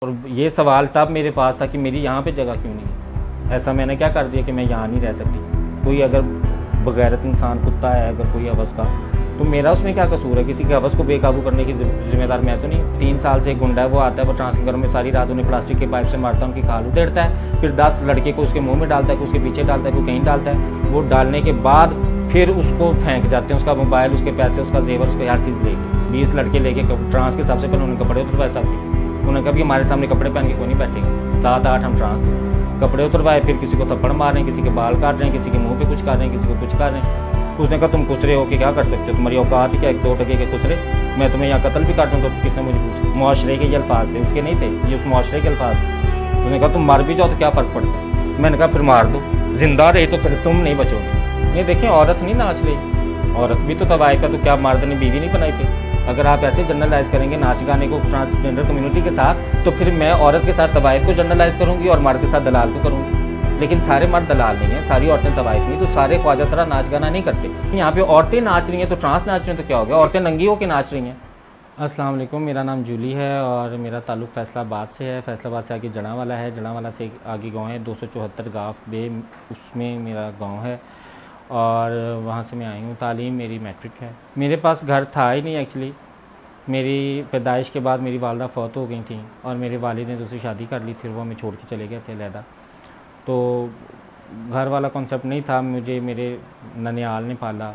और ये सवाल तब मेरे पास था कि मेरी यहाँ पे जगह क्यों नहीं है। ऐसा मैंने क्या कर दिया कि मैं यहाँ नहीं रह सकती। कोई अगर बगैरत इंसान कुत्ता है, अगर कोई हवस का, तो मेरा उसमें क्या कसूर है? किसी के हवस को बेकाबू करने की जिम्मेदार मैं तो नहीं। 3 साल से एक गुंडा है, वो आता है, वो ट्रांसफर में सारी रात उन्हें प्लास्टिक के पाइप से मारता है, उनकी खाल उधेड़ता है, फिर 10 लड़के को उसके मुंह में डालता है, उसके पीछे डालता है, कोई कहीं डालता है। वो डालने के बाद फिर उसको फेंक जाते हैं, उसका मोबाइल, उसके पैसे, उसका जेवर, उसकी हर चीज़ लेके 20 लड़के लेके ट्रांस के सबसे पहले उन्होंने कपड़े उतरवाए सबके। उन्होंने कहा कि हमारे सामने कपड़े पहन के कोई नहीं बैठेगा। 7-8 हम ट्रांस कपड़े उतरवाए, फिर किसी को थप्पड़ मार रहे हैं, किसी के बाल काट रहे हैं, किसी के मुंह पे कुछ कर रहे हैं, किसी को कुछ कर रहे हैं। उसने कहा तुम खुसरे हो कि क्या कर सकते हो, तुम्हारी औकात ही क्या 2 टके के खुसरे, मैं तुम्हें यहाँ कत्ल भी कर दूँ। तो किसने मुझे पूछा? मुआशरे के ये अल्फाज थे, उसके नहीं थे, ये उस मुआशरे के अल्फाज थे। उसने कहा तुम मर भी जाओ तो क्या फ़र्क पड़ता है। मैंने कहा फिर मार दो, जिंदा रही तो फिर तुम नहीं बचोगे। ये देखिए औरत नहीं नाच रही, औरत भी तो तवाइफ है, तो क्या मर्द ने बीवी नहीं बनाई थी? अगर आप ऐसे जनरलाइज करेंगे नाच गाने को ट्रांसजेंडर कम्युनिटी के साथ, तो फिर मैं औरत के साथ तवाइफ को जनरलाइज करूँगी और मर्द के साथ दलाल को करूँगी। लेकिन सारे मर्द दलाल नहीं हैं, सारी औरतें तवाइफ नहीं, तो सारे ख्वाजा सरा नाच गाना नहीं करते। यहाँ पे औरतें नाच रही हैं तो ट्रांस नाच रही हैं तो क्या हो गया? औरतें नंगी होकर नाच रही हैं। अस्सलाम वालेकुम, मेरा नाम जूली है और मेरा ताल्लुक़ फैसलाबाद से है। फैसलाबाद से आगे जड़ावाला है, जड़ावाला से आगे गाँव है 274 गाफ बे, उसमें मेरा गाँव है और वहाँ से मैं आई हूँ। तालीम मेरी मैट्रिक है। मेरे पास घर था ही नहीं एक्चुअली। मेरी पैदाइश के बाद मेरी वालदा फ़ौत हो गई थी और मेरे वालिद ने दूसरी शादी कर ली, फिर वो हमें छोड़ के चले गए थे अलहदा। तो घर वाला कॉन्सेप्ट नहीं था, मुझे मेरे ननियाल ने पाला।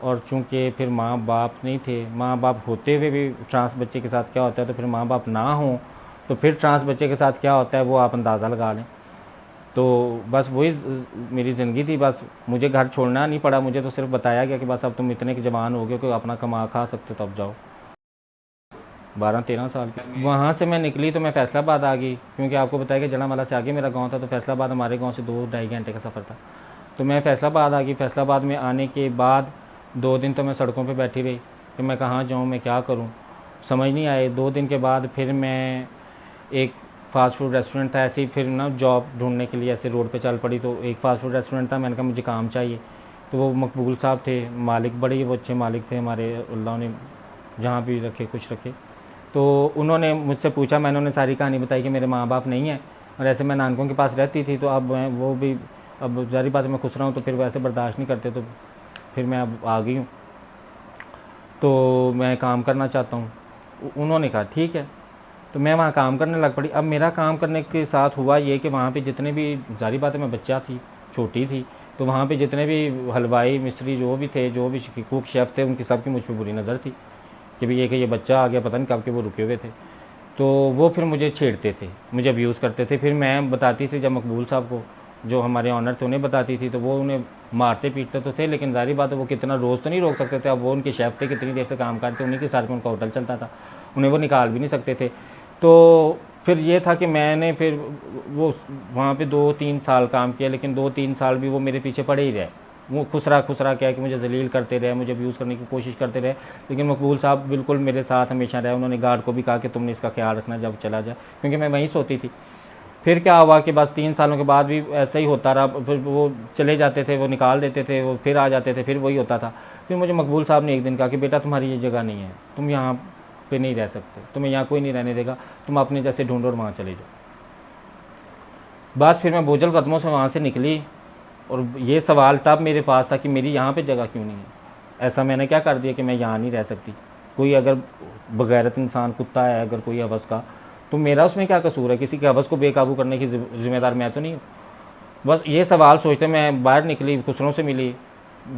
और चूँकि फिर माँ बाप नहीं थे, माँ बाप होते हुए भी ट्रांस बच्चे के साथ क्या होता है, तो फिर माँ बाप ना हों तो फिर ट्रांस बच्चे के साथ क्या होता है वो आप अंदाज़ा लगा लें। तो बस वही मेरी ज़िंदगी थी। बस मुझे घर छोड़ना नहीं पड़ा, मुझे तो सिर्फ बताया गया कि बस अब तुम इतने के जवान हो गए कि अपना कमा खा सकते हो, तब जाओ। 12-13 साल की वहाँ से मैं निकली तो मैं फैसलाबाद आ गई, क्योंकि आपको बताया कि जड़ावाला से आगे मेरा गांव था, तो फैसलाबाद हमारे गांव से 2-2.5 घंटे का सफ़र था। तो मैं फैसलाबाद आ गई। फैसलाबाद में आने के बाद 2 दिन तो मैं सड़कों पे बैठी रही कि मैं कहाँ जाऊँ, मैं क्या करूँ, समझ नहीं आए। 2 दिन के बाद फिर मैं एक फ़ास्ट फूड रेस्टोरेंट था, ऐसे ही फिर ना जॉब ढूंढने के लिए ऐसे रोड पे चल पड़ी। तो एक फ़ास्ट फूड रेस्टोरेंट था, मैंने कहा मुझे काम चाहिए। तो वो मकबूल साहब थे, मालिक बड़े वो अच्छे मालिक थे हमारे, अल्लाह ने जहाँ भी रखे खुश रखे। तो उन्होंने मुझसे पूछा, मैंने उन्हें सारी कहानी बताई कि मेरे माँ बाप नहीं हैं और ऐसे मैं नानकों के पास रहती थी। तो अब मैं वो भी, अब जारी बात है मैं खुश रहा हूँ तो फिर वैसे बर्दाश्त नहीं करते, तो फिर मैं अब आ गई हूँ, तो मैं काम करना चाहता हूँ। उन्होंने कहा ठीक है, तो मैं वहाँ काम करने लग पड़ी। अब मेरा काम करने के साथ हुआ ये कि वहाँ पे जितने भी, जारी बात है मैं बच्चा थी, छोटी थी, तो वहाँ पे जितने भी हलवाई मिस्त्री जो भी थे, जो भी कुक शेफ़ थे, उनकी सबकी मुझ पर बुरी नज़र थी कि भाई ये बच्चा आ गया, पता नहीं कब के वो रुके हुए थे। तो वो फिर मुझे छेड़ते थे, मुझे अब्यूज़ करते थे। फिर मैं बताती थी जब मकबूल साहब को, जो हमारे ऑनर थे, उन्हें बताती थी, तो वो उन्हें मारते पीटते तो थे, लेकिन जारी बात है वो कितना रोज़ तो नहीं रोक सकते थे। अब वो उनके शेफ़ थे, कितनी देर से काम करते, उन्हीं के साथ में उनका होटल चलता था, उन्हें वो निकाल भी नहीं सकते थे। तो फिर ये था कि मैंने फिर वो वहाँ पे 2-3 साल काम किया, लेकिन 2-3 साल भी वो मेरे पीछे पड़े ही रहे। वो खुसरा क्या है कि मुझे जलील करते रहे, मुझे अब्यूज़ करने की कोशिश करते रहे। लेकिन मकबूल साहब बिल्कुल मेरे साथ हमेशा रहे। उन्होंने गार्ड को भी कहा कि तुमने इसका ख्याल रखना जब चला जाए, क्योंकि मैं वहीं सोती थी। फिर क्या हुआ कि बस 3 सालों के बाद भी ऐसा ही होता रहा। फिर वो चले जाते थे, वो निकाल देते थे, वो फिर आ जाते थे, फिर वही होता था। फिर मुझे मकबूल साहब ने एक दिन कहा कि बेटा तुम्हारी ये जगह नहीं है, तुम यहाँ पे नहीं रह सकते, तुम्हें यहाँ कोई नहीं रहने देगा, तुम अपने जैसे ढूंढो और वहाँ चले जाओ। बस फिर मैं बोझल कदमों से वहाँ से निकली और ये सवाल तब मेरे पास था कि मेरी यहाँ पे जगह क्यों नहीं है। ऐसा मैंने क्या कर दिया कि मैं यहाँ नहीं रह सकती। कोई अगर बगैरत इंसान कुत्ता है, अगर कोई हवस का, तो मेरा उसमें क्या कसूर है? किसी के हवस को बेकाबू करने की जिम्मेदार मैं तो नहीं हूँ। बस ये सवाल सोचते मैं बाहर निकली, खुसरों से मिली,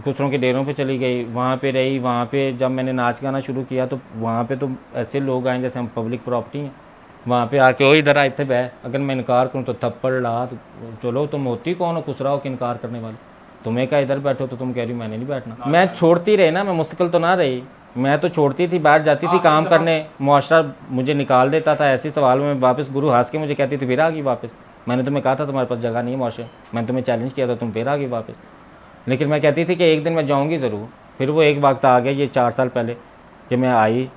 खुसरों के डेरों पे चली गई, वहाँ पे रही। वहाँ पे जब मैंने नाच गाना शुरू किया तो वहाँ पे तो ऐसे लोग आए जैसे हम पब्लिक प्रॉपर्टी हैं। वहाँ पे आके वो इधर आए थे बह, अगर मैं इनकार करूँ तो थप्पड़ ला, तो चलो तुम होती कौन हो खुसरा हो कि इनकार करने वाले? तुम्हें क्या इधर बैठो, तो तुम कह रही हो मैंने नहीं बैठना। मैं छोड़ती रही ना, मैं मुस्तकिल तो ना रही, मैं तो छोड़ती थी, बाहर जाती थी काम करने, मुआशरा मुझे निकाल देता था। ऐसे सवाल में वापस गुरु हंस के मुझे कहती थी फिर आ गई वापस। मैंने तुम्हें कहा था तुम्हारे पास जगह नहीं है मुआशरे, मैंने तुम्हें चैलेंज किया था, तुम फिर आ गई वापस। लेकिन मैं कहती थी कि एक दिन मैं जाऊँगी ज़रूर। फिर वो एक वक्त आ गया, ये 4 साल पहले, कि मैं आई,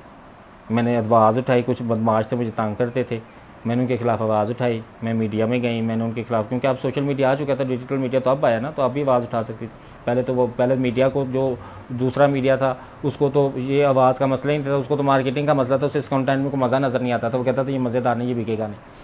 मैंने आवाज़ उठाई। कुछ बदमाश थे, मुझे तंग करते थे, मैंने उनके खिलाफ़ आवाज़ उठाई। मैं मीडिया में गई, मैंने उनके खिलाफ़, क्योंकि अब सोशल मीडिया आ चुका था, डिजिटल मीडिया तो अब आया ना, तो अब भी आवाज़ उठा सकती थी। पहले तो वो पहले मीडिया को, जो दूसरा मीडिया था उसको तो ये आवाज़ का मसला ही नहीं था, उसको तो मार्केटिंग का मसला था, उसे इस कंटेंट में को मज़ा नज़र नहीं आता था, वो कहता था ये मज़ेदार नहीं, ये बिकेगा नहीं।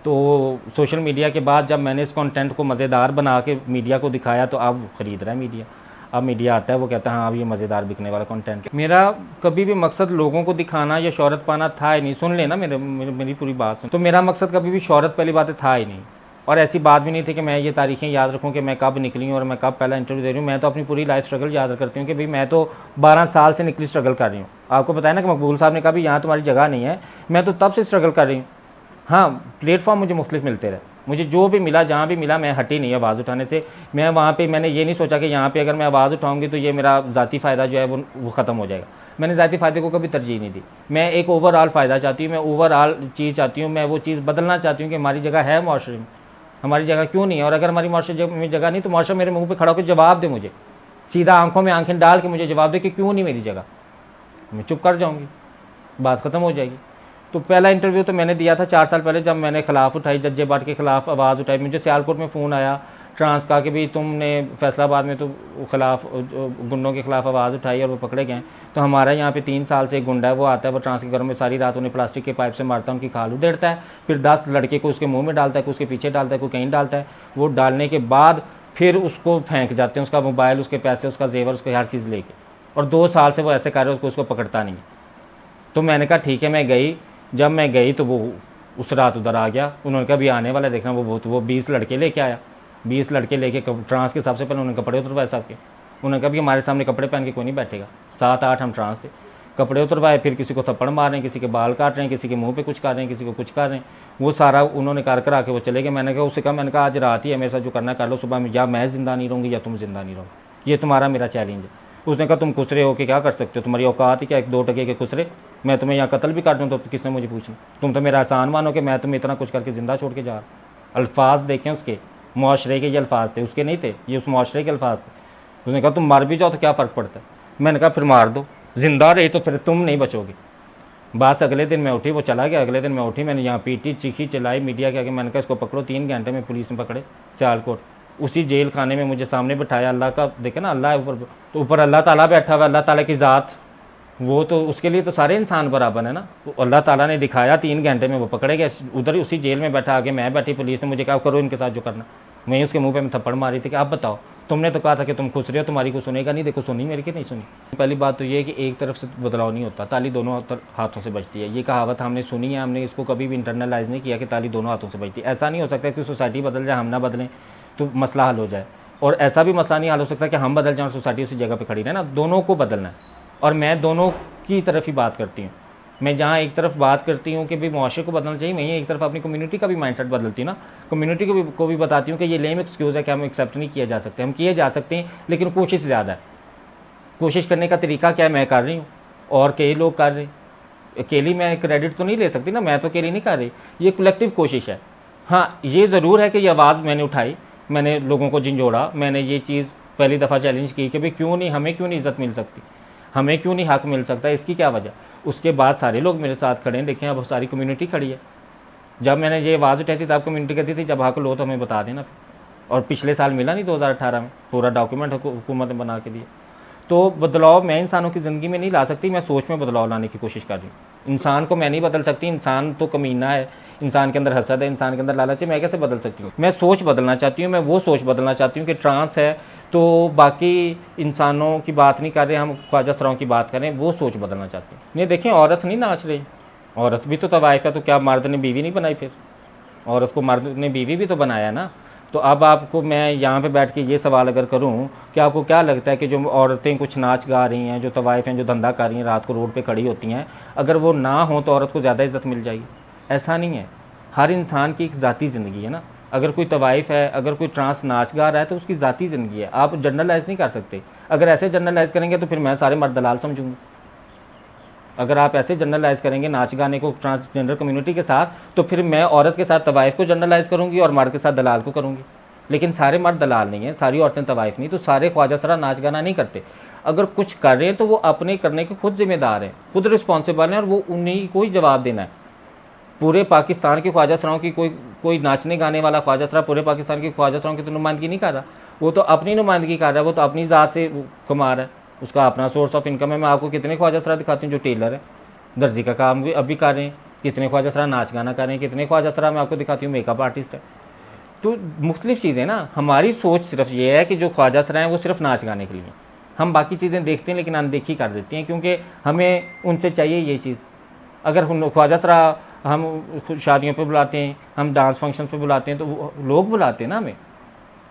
तो सोशल मीडिया के बाद जब मैंने इस कंटेंट को मज़ेदार बना के मीडिया को दिखाया तो अब ख़रीद रहा है मीडिया। अब मीडिया आता है, वो कहता है हाँ अब ये मज़ेदार बिकने वाला कंटेंट। मेरा कभी भी मकसद लोगों को दिखाना या शोहरत पाना था ही नहीं। सुन लेना मेरी पूरी बात सुन। तो मेरा मकसद कभी भी शोहरत पहली बात था ही नहीं, और ऐसी बात भी नहीं थी कि मैं ये तारीखें याद रखूं कि मैं कब निकली हूँ और मैं कब पहला इंटरव्यू दे रही हूँ। मैं तो अपनी पूरी लाइफ स्ट्रगल याद करती हूँ कि भाई मैं तो 12 साल से निकली स्ट्रगल कर रही हूँ। आपको पता है ना कि मकबूल साहब ने कहा भी यहाँ तुम्हारी जगह नहीं है, मैं तो तब से स्ट्रगल कर रही हूँ। हाँ, प्लेटफॉर्म मुझे मुख्तलिफ मिलते रहे, मुझे जो भी मिला, जहाँ भी मिला मैं हटी नहीं आवाज़ उठाने से। मैं वहाँ पे मैंने ये नहीं सोचा कि यहाँ पे अगर मैं आवाज़ उठाऊंगी तो ये मेरा ज़ाती फ़ायदा जो है वो ख़त्म हो जाएगा। मैंने ज़ाती फ़ायदे को कभी तरजीह नहीं दी। मैं एक ओवरऑल फ़ायदा चाहती हूँ, मैं ओवरऑल चीज़ चाहती हूँ, मैं वो चीज़ बदलना चाहती हूँ कि हमारी जगह है मुआशरे में, हमारी जगह क्यों नहीं है। और अगर हमारी मुआशरे में जगह नहीं तो मुआशरा मेरे मुँह पर खड़ा होकर जवाब दे, मुझे सीधा आंखों में आंखें डाल के मुझे जवाब दे कि क्यों नहीं मेरी जगह। मैं चुप कर जाऊँगी, बात ख़त्म हो जाएगी। तो पहला इंटरव्यू तो मैंने दिया था 4 साल पहले, जब मैंने खिलाफ उठाई, जज्जे बाट के खिलाफ आवाज़ उठाई। मुझे सियालकोट में फ़ोन आया ट्रांस का कि भाई तुमने फैसलाबाद में तो खिलाफ गुंडों के खिलाफ आवाज़ उठाई और वो पकड़े गए। तो हमारा यहाँ पे 3 साल से एक गुंडा है, वो आता है, वो ट्रांस के घरों में सारी रात उन्हें प्लास्टिक के पाइप से मारता है, उनकी खाल उधेड़ता है, फिर 10 लड़के को उसके मुँह में डालता है, कोई उसके पीछे डालता है, कोई कहीं डालता है। वो डालने के बाद फिर उसको फेंक जाते हैं, उसका मोबाइल, उसके पैसे, उसका जेवर, उसको हर चीज़ लेके। और 2 साल से वो ऐसे कर रहे हैं, उसको पकड़ता नहीं। तो मैंने कहा ठीक है, मैं गई। जब मैं गई तो वो उस रात उधर आ गया। उन्होंने कहा भी आने वाला देखना, वो 20 लड़के लेके आया। 20 लड़के लेके ट्रांस के सबसे पहले उन्होंने कपड़े उतरवाए साहब के। उन्होंने कहा भी हमारे सामने कपड़े पहन के कोई नहीं बैठेगा। 7-8 हम ट्रांस थे, कपड़े उतरवाए, फिर किसी को थप्पड़ मार रहे हैं, किसी के बाल काट रहे हैं, किसी के मुंह पे कुछ कर रहे हैं, किसी को कुछ कर रहे हैं। वो सारा उन्होंने कर आके वो चले गए। मैंने कहा उससे कहा, मैंने कहा आज रात ही है, मेरे साथ जो करना कर लो, सुबह में या मैं ज़िंदा नहीं रहूँगी या तुम ज़िंदा नहीं रहोगे, ये तुम्हारा मेरा चैलेंज है। उसने कहा तुम खुसरे हो के क्या कर सकते हो, तुम्हारी औकात ही क्या 1-2 टके के खुसरे, मैं तुम्हें यहाँ कत्ल भी कर दूँ तो किसने मुझे पूछना। तुम तो मेरा एहसान मानो कि मैं तुम्हें इतना कुछ करके ज़िंदा छोड़ के जा रहा। अल्फाज देखें उसके, मुआशरे के ये अल्फाज थे, उसके नहीं थे, ये उस मुआशरे के अल्फाज थे। उसने कहा तुम मर भी जाओ तो क्या फ़र्क पड़ता है। मैंने कहा फिर मार दो, ज़िंदा रही तो फिर तुम नहीं बचोगे। बस अगले दिन मैं उठी, वो चला गया। अगले दिन मैं उठी, मैंने यहाँ पीटी, चीखी, चिल्लाई मीडिया के आगे। मैंने कहा इसको पकड़ो। 3 घंटे में पुलिस ने पकड़े सियालकोट, उसी जेल खाने में मुझे सामने बिठाया। अल्लाह का देखे ना, अल्लाह ऊपर, तो ऊपर अल्लाह ताला बैठा हुआ, अल्लाह ताला की ज़ात, वो तो उसके लिए तो सारे इंसान बराबर है ना। तो अल्लाह ताला ने दिखाया, 3 घंटे में वो पकड़े गए। उधर ही उसी जेल में बैठा, आगे मैं बैठी, पुलिस ने मुझे कहा करो इनके साथ जो करना। मैं उसके मुंह पे मैं थप्पड़ मारी थी कि आप बताओ, तुमने तो कहा था कि तुम खुश रहे हो, तुम्हारी को सुनेगा नहीं। देखो सुनी मेरी की नहीं सुनी। पहली बात तो ये है कि एक तरफ से बदलाव नहीं होता, ताली दोनों हाथों से बजती है। ये कहावत हमने सुनी है, हमने इसको कभी भी इंटरनलाइज नहीं किया कि ताली दोनों हाथों से बजती है। ऐसा नहीं हो सकता कि सोसाइटी बदल जाए, हम ना बदलें तो मसला हल हो जाए। और ऐसा भी मसला नहीं हल हो सकता कि हम बदल जाएं और सोसाइटी उसी जगह पे खड़ी रहे ना। दोनों को बदलना है, और मैं दोनों की तरफ ही बात करती हूँ। मैं जहाँ एक तरफ बात करती हूँ कि भाई मुआशरे को बदलना चाहिए, मैं एक तरफ अपनी कम्युनिटी का भी माइंडसेट बदलती हूँ ना। कम्युनिटी को भी बताती हूँ कि ये लेम एक्सक्यूज़ है कि हम एक्सेप्ट नहीं किया जा सकते। हम किए जा सकते हैं, लेकिन कोशिश ज़्यादा है। कोशिश करने का तरीका क्या है, मैं कर रही हूँ और कई लोग कर रहे। अकेली मैं क्रेडिट तो नहीं ले सकती ना, मैं तो अकेली नहीं कर रही, ये कलेक्टिव कोशिश है। हाँ, ये ज़रूर है कि ये आवाज़ मैंने उठाई, मैंने लोगों को झंझोड़ा, मैंने ये चीज़ पहली दफ़ा चैलेंज की कि भाई क्यों नहीं, हमें क्यों नहीं इज़्ज़त मिल सकती, हमें क्यों नहीं हक मिल सकता, इसकी क्या वजह। उसके बाद सारे लोग मेरे साथ खड़े हैं, देखें अब सारी कम्युनिटी खड़ी है। जब मैंने ये आवाज़ उठाई थी तब कम्युनिटी कहती थी जब हक लो तो हमें बता देना। और पिछले साल मिला नहीं 2018 में, पूरा डॉक्यूमेंट हुकूमत ने बना के दिया। तो बदलाव मैं इंसानों की ज़िंदगी में नहीं ला सकती, मैं सोच में बदलाव लाने की कोशिश कर रही हूँ। इंसान को मैं नहीं बदल सकती, इंसान तो कमीना है, इंसान के अंदर हसद है, इंसान के अंदर लालच है, मैं कैसे बदल सकती हूँ। मैं सोच बदलना चाहती हूँ, मैं वो सोच बदलना चाहती हूँ कि ट्रांस है तो बाकी इंसानों की बात नहीं कर रहे, हम ख्वाजा सराओं की बात करें, वो सोच बदलना चाहती हूँ। नहीं देखें, औरत नहीं नाच रही, औरत भी तो तवाइफ है, तो क्या मर्द ने बीवी नहीं बनाई? फिर औरत को मर्द ने बीवी भी तो बनाया ना। तो अब आपको मैं यहाँ पे बैठ के ये सवाल अगर करूँ कि आपको क्या लगता है कि जो औरतें कुछ नाच गा रही हैं, जो तवाइफ हैं, जो धंधा कर रही हैं, रात को रोड पे खड़ी होती हैं, अगर वो ना हो तो औरत को ज़्यादा इज्जत मिल जाएगी? ऐसा नहीं है। हर इंसान की एक ज़ाती ज़िंदगी है ना। अगर कोई तवाइफ है, अगर कोई ट्रांस नाच गा रहा है तो उसकी ज़ाती ज़िंदगी है, आप जनरलाइज़ नहीं कर सकते। अगर ऐसे जनरलाइज़ करेंगे तो फिर मैं सारे मर्द दलाल समझूंगी। अगर आप ऐसे जनरलाइज़ करेंगे नाच गाने को ट्रांसजेंडर कम्युनिटी के साथ, तो फिर मैं औरत के साथ तवाइफ को जनरलाइज़ करूँगी और मर्द के साथ दलाल को करूँगी। लेकिन सारे मर्द दलाल नहीं हैं, सारी औरतें तवाइफ नहीं, तो सारे ख्वाजा सरा नाच गाना नहीं करते। अगर कुछ कर रहे हैं तो वो अपने करने के खुद जिम्मेदार हैं, खुद रिस्पॉन्सिबल हैं, और वो उन्हीं को ही जवाब देना है। पूरे पाकिस्तान के ख्वाजा सराओं की कोई नाचने गाने वाला ख्वाजा सरा पूरे पाकिस्तान के ख्वाजा सराओं की तो नुमाइंदगी नहीं कर रहा। वो तो अपनी नुमाइंदगी कर रहा है, वो तो अपनी ज़ात से कमा रहा है, उसका अपना सोर्स ऑफ इनकम है। मैं आपको कितने ख्वाजा सरा दिखाती हूँ जो टेलर है, दर्जी का काम भी अभी कर रहे हैं, कितने ख्वाजा सरा नाच गाना कर रहे हैं, कितने ख्वाजा सरा मैं आपको दिखाती हूँ मेकअप आर्टिस्ट है। तो मुख्तलिफ चीज़ें ना, हमारी सोच सिर्फ ये है कि जो ख्वाजा सरा हैं वो सिर्फ नाच गाने के लिए, हम बाकी चीज़ें देखते हैं लेकिन अनदेखी कर देती हैं, क्योंकि हमें उनसे चाहिए ये चीज़। अगर ख्वाजा सरा हम शादियों पे बुलाते हैं, हम डांस फंक्शन पे बुलाते हैं, तो वो लोग बुलाते हैं ना हमें,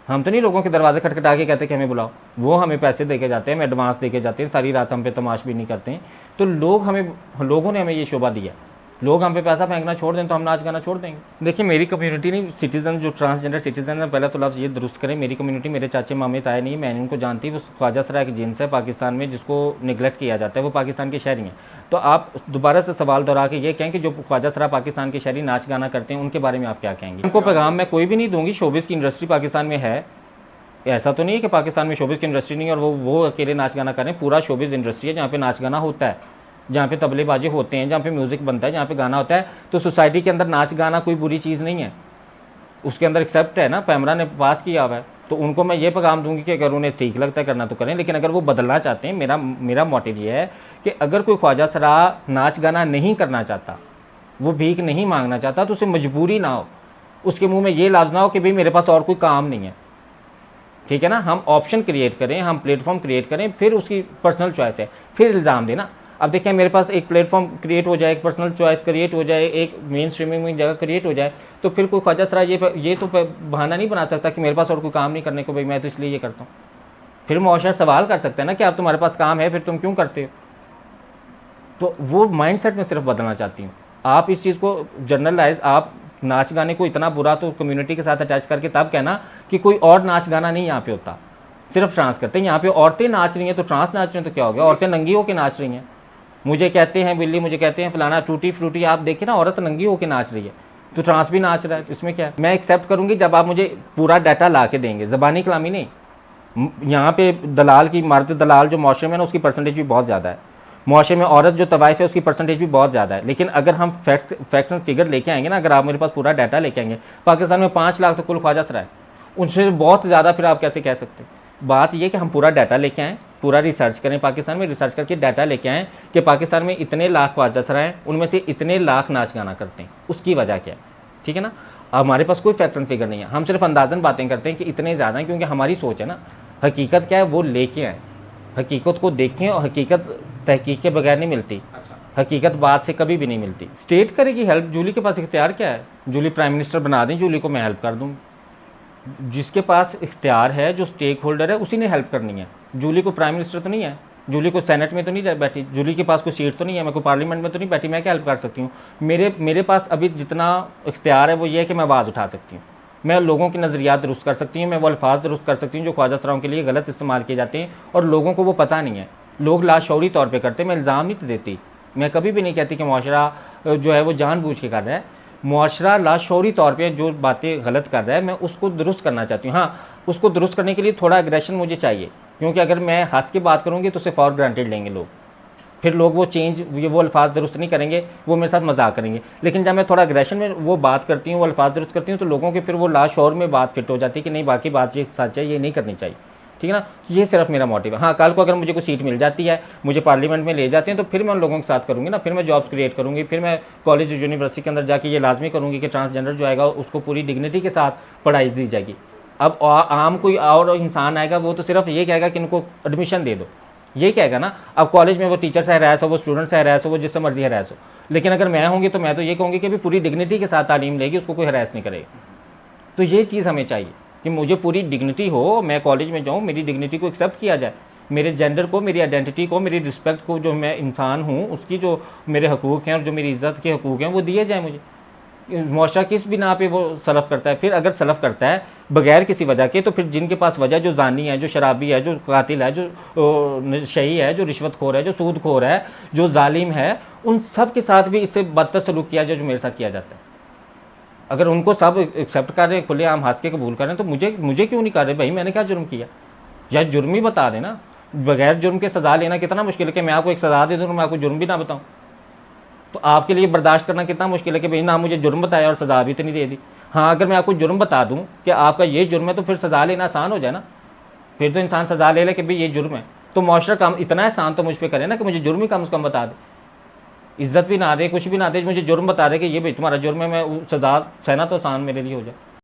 हम तो नहीं लोगों के दरवाजे खटखटा के कहते कि हमें बुलाओ, वो हमें पैसे दे के जाते हैं, हमें एडवांस दे के जाते हैं, सारी रात हम पे तमाश भी नहीं करते हैं। तो लोगों ने हमें ये शोभा दिया, लोग हम पे पैसा फेंकना छोड़ दें तो हम नाच गाना छोड़ देंगे। देखिए मेरी कम्युनिटी नहीं, सिटीजन जो ट्रांसजेंडर सिटीजन है, पहले तो लफ्ज़ ये दुरुस्त करें, मेरी कम्युनिटी मेरे चाचे मामे ताए नहीं, मैंने उनको जानती, वो ख्वाजा सरा एक जिन्स है पाकिस्तान में जिसको निगलेक्ट किया जाता है, वो पाकिस्तान के शहरी हैं। तो आप दोबारा से सवाल दोहरा के ये कहें कि जो ख्वाजा सरा पाकिस्तान के शहरी नाच गाना करते हैं उनके बारे में आप क्या कहेंगे? उनको पैगाम मैं कोई भी नहीं दूंगी, शोबिस की इंडस्ट्री पाकिस्तान में है, ऐसा तो नहीं है कि पाकिस्तान में शोबिस की इंडस्ट्री नहीं है और वो अकेले नाच गाना करें, पूरा शोबिस इंडस्ट्री है जहाँ पे नाच गाना होता है, जहाँ पे तबलेबाजी होते हैं, जहाँ पे म्यूज़िक बनता है, जहाँ पे गाना होता है। तो सोसाइटी के अंदर नाच गाना कोई बुरी चीज़ नहीं है, उसके अंदर एक्सेप्ट है ना, पैमरा ने पास किया हुआ है। तो उनको मैं ये पैगाम दूंगी कि अगर उन्हें ठीक लगता है करना तो करें, लेकिन अगर वो बदलना चाहते हैं, मेरा मोटिव ये है कि अगर कोई ख्वाजा सरा नाच गाना नहीं करना चाहता, वो भीख नहीं मांगना चाहता, तो उसे मजबूरी ना हो, उसके मुँह में ये लाज ना हो कि भाई मेरे पास और कोई काम नहीं है, ठीक है ना। हम ऑप्शन क्रिएट करें, हम प्लेटफॉर्म क्रिएट करें, फिर उसकी पर्सनल चॉइस है, फिर इल्ज़ाम देना। अब देखिए मेरे पास एक प्लेटफॉर्म क्रिएट हो जाए, एक पर्सनल चॉइस क्रिएट हो जाए, एक मेन स्ट्रीमिंग में जगह क्रिएट हो जाए, तो फिर कोई ख्वाजा सरा ये तो बहाना नहीं बना सकता कि मेरे पास और कोई काम नहीं करने को, भाई मैं तो इसलिए ये करता हूँ। फिर मुआशरा सवाल कर सकता है ना कि अब तुम्हारे पास काम है, फिर तुम क्यों करते हो? तो वो माइंडसेट में सिर्फ बदलना चाहती हूँ। आप इस चीज़ को जनरलाइज, आप नाच गाने को इतना बुरा तो कम्युनिटी के साथ अटैच करके तब कहना कि कोई और नाच गाना नहीं यहाँ पे होता, सिर्फ ट्रांस करते हैं। यहाँ पे औरतें नाच रही हैं तो ट्रांस नाच रही हैं, तो क्या हो गया? औरतें नंगी होकर नाच रही हैं, मुझे कहते हैं बिल्ली, मुझे कहते हैं फलाना, टूटी फ्रूटी, आप देखिए ना औरत नंगी होकर नाच रही है, तो ट्रांस भी नाच रहा है, तो इसमें क्या है? मैं एक्सेप्ट करूंगी जब आप मुझे पूरा डाटा ला के देंगे, ज़बानी कलामी नहीं। यहाँ पे दलाल की, मर्द दलाल जो मुआशरे में ना, उसकी परसेंटेज भी बहुत ज़्यादा है, मुआशरे में औरत जो तवाइफ है उसकी परसेंटेज भी बहुत ज़्यादा है। लेकिन अगर हम फैक्ट एंड फिगर लेके आएंगे ना, अगर आप मेरे पास पूरा डाटा लेके आएंगे, पाकिस्तान में 5 लाख तो कुल ख्वाजा सरा है, उनसे बहुत ज़्यादा फिर आप कैसे कह सकते हैं? बात यह कि हम पूरा डाटा लेके आएँ, पूरा रिसर्च करें, पाकिस्तान में रिसर्च करके डाटा लेके आएँ कि पाकिस्तान में इतने लाख ख्वाजा सरा हैं, उनमें से इतने लाख नाच गाना करते हैं, उसकी वजह क्या है, ठीक है ना। हमारे पास कोई फैक्ट एंड फिगर नहीं है, हम सिर्फ अंदाजन बातें करते हैं कि इतने ज़्यादा हैं, क्योंकि हमारी सोच है ना। हकीकत क्या है वो लेके आए, हकीकत को देखें, और हकीकत तहकीक के बगैर नहीं मिलती, हकीकत बात से कभी भी नहीं मिलती। स्टेट करेगी हेल्प, जूली के पास इख्तियार क्या है? जूली प्राइम मिनिस्टर बना दें, जूली को मैं हेल्प कर दूँ। जिसके पास इख्तियार है, जो स्टेक होल्डर है, उसी ने हेल्प करनी है। जूली को प्राइम मिनिस्टर तो नहीं है, जूली को सेनेट में तो नहीं बैठी, जूली के पास कोई सीट तो नहीं है, मैं कोई पार्लियामेंट में तो नहीं बैठी, मैं क्या हेल्प कर सकती हूँ? मेरे पास अभी जितना इख्तियार है वो ये है कि मैं आवाज़ उठा सकती हूँ, मैं लोगों के नज़रियात दुरुस्त कर सकती हूँ, मैं वो अल्फाज दुरुस्त कर सकती हूँ जो ख्वाजा सराओं के लिए गलत इस्तेमाल किए जाते हैं और लोगों को वो पता नहीं है, लोग लाशौरी तौर पर करते हैं। मैं इल्ज़ाम नहीं देती, मैं कभी भी नहीं कहती कि मुआशरा जो है वो जानबूझ के कर रहा है। मुआशरा लाशौरी तौर पे जो बातें गलत कर रहा है, मैं उसको दुरुस्त करना चाहती हूँ। हाँ, उसको दुरुस्त करने के लिए थोड़ा एग्रेशन मुझे चाहिए, क्योंकि अगर मैं हंस के बात करूँगी तो उसे फॉर ग्रांटेड लेंगे लोग, फिर लोग वो अल्फाज दुरुस्त नहीं करेंगे, वो मेरे साथ मजाक करेंगे। लेकिन जब मैं थोड़ा एग्रेशन में वो बात करती हूँ, वो अल्फाज दुरुस्त करती हूँ, तो लोगों के फिर वो लाशौर में बात फिट हो जाती है कि नहीं, बाकी बात ये सच है, ये नहीं करनी चाहिए, ठीक है ना। ये सिर्फ मेरा मोटिव है। हाँ, कल को अगर मुझे कोई सीट मिल जाती है, मुझे पार्लियामेंट में ले जाते हैं, तो फिर मैं उन लोगों के साथ करूँगी ना, फिर मैं जॉब्स क्रिएट करूँगी, फिर मैं कॉलेज यूनिवर्सिटी के अंदर जाके ये लाजमी करूँगी कि ट्रांसजेंडर जो आएगा उसको पूरी डिग्निटी के साथ पढ़ाई दी जाएगी। अब आम कोई और इंसान आएगा, वो तो सिर्फ ये कहेगा कि इनको एडमिशन दे दो, ये कहेगा ना। अब कॉलेज में वो टीचर से हरास हो, वो स्टूडेंट से हरास हो, वो जिससे मर्जी हरास हो, लेकिन अगर मैं होंगी तो मैं तो ये कहूँगी कि अभी पूरी डिग्निटी के साथ तालीम लेगी, उसको कोई हरास नहीं करेगा। तो ये चीज़ हमें चाहिए कि मुझे पूरी डिग्निटी हो, मैं कॉलेज में जाऊँ, मेरी डिग्निटी को एक्सेप्ट किया जाए, मेरे जेंडर को, मेरी आइडेंटिटी को, मेरी रिस्पेक्ट को, जो मैं इंसान हूँ उसकी जो मेरे हकूक़ हैं और जो मेरी इज़्ज़त के हकूक़ हैं वो दिए जाए मुझे। मुआशरा किस बिना पे वो सलफ़ करता है? फिर अगर सलफ़ करता है बगैर किसी वजह के, तो फिर जिनके पास वजह, जो जानी है, जो शराबी है, जो कातिल है, जो नशई है, जो रिश्वतखोर है, जो सूदखोर है, जो जालिम है, उन सब के साथ भी इससे बदतर सलूक किया जाए जो मेरे साथ किया जाता है। अगर उनको सब एक्सेप्ट कर रहे, खुले आम हंस के कबूल कर रहे हैं, तो मुझे क्यों नहीं कर रहे? भाई मैंने क्या जुर्म किया? या जुर्म ही बता देना। बगैर जुर्म के सज़ा लेना कितना मुश्किल है कि मैं आपको एक सज़ा दे दूँ और मैं आपको जुर्म भी ना बताऊँ। तो आपके लिए बर्दाश्त करना कितना मुश्किल है कि भाई ना मुझे जुर्म बताया और सज़ा भी इतनी दे दी। हाँ, अगर मैं आपको जुर्म बता दूँ कि आपका ये जुर्म है, तो फिर सज़ा लेना आसान हो जाए ना। फिर तो इंसान सजा ले ले कि भाई ये जुर्म है, तो मुआशरा काम इतना एहसान तो मुझ पर करे ना कि मुझे जुर्म ही कम से कम बता दे, इज्जत भी ना दे, कुछ भी ना दे, मुझे जुर्म बता दे कि ये भाई तुम्हारा जुर्म है, मैं सजा सहना तो आसान मेरे लिए हो जाए।